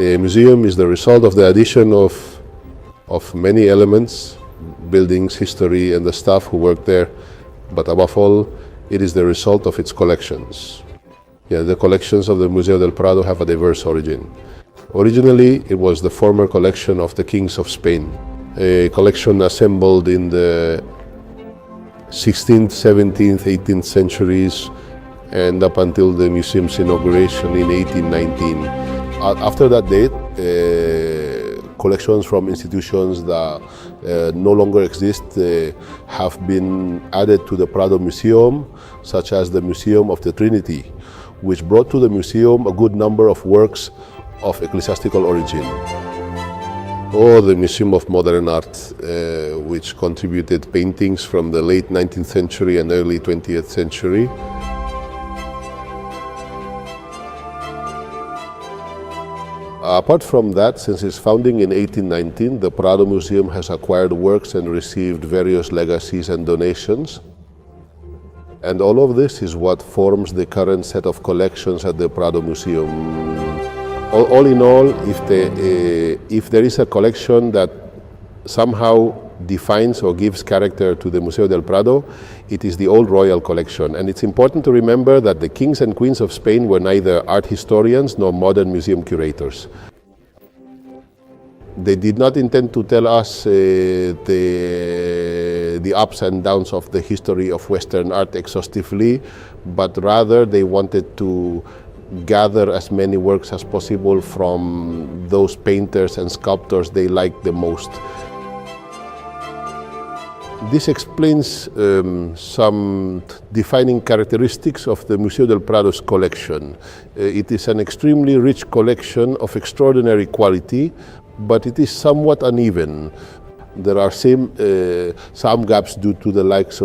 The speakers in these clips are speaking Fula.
A museum is the result of the addition of many elements, buildings, history, and the staff who work there. But above all, it is the result of its collections. The collections of the Museo del Prado have a diverse origin. Originally, it was the former collection of the kings of Spain, a collection assembled in the 16th, 17th, 18th centuries and up until the museum's inauguration in 1819. After that date, collections from institutions that no longer exist have been added to the Prado Museum, such as the Museum of the Trinity, which brought to the museum a good number of works of ecclesiastical origin. Or the Museum of Modern Art, which contributed paintings from the late 19th century and early 20th century. Apart from that, since its founding in 1819, the Prado Museum has acquired works and received various legacies and donations. And all of this is what forms the current set of collections at the Prado Museum. All in all, if there is a collection that somehow defines or gives character to the Museo del Prado, it is the old royal collection. And it's important to remember that the kings and queens of Spain were neither art historians nor modern museum curators. They did not intend to tell us the ups and downs of the history of Western art exhaustively, but rather they wanted to gather as many works as possible from those painters and sculptors they liked the most. This explains some defining characteristics of the Museo del Prado's collection. It is an extremely rich collection of extraordinary quality, but it is somewhat uneven. There are some gaps due to the likes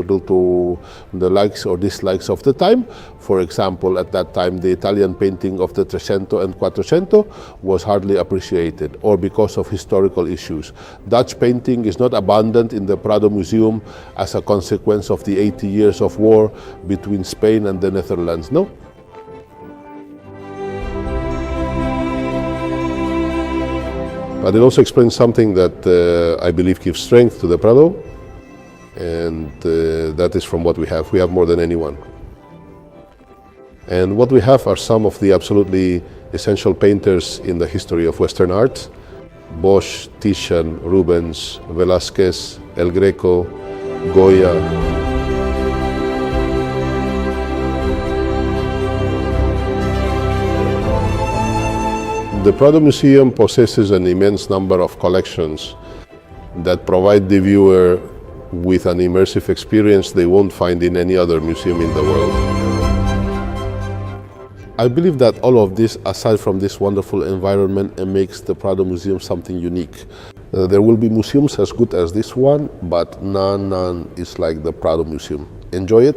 or dislikes of the time. For example, at that time, the Italian painting of the Trecento and Quattrocento was hardly appreciated, or because of historical issues. Dutch painting is not abundant in the Prado Museum as a consequence of the 80 years of war between Spain and the Netherlands, no? But it also explains something that I believe gives strength to the Prado, and that is from what we have. We have more than anyone. And what we have are some of the absolutely essential painters in the history of Western art: Bosch, Titian, Rubens, Velázquez, El Greco, Goya. The Prado Museum possesses an immense number of collections that provide the viewer with an immersive experience they won't find in any other museum in the world. I believe that all of this, aside from this wonderful environment, makes the Prado Museum something unique. There will be museums as good as this one, but none is like the Prado Museum. Enjoy it.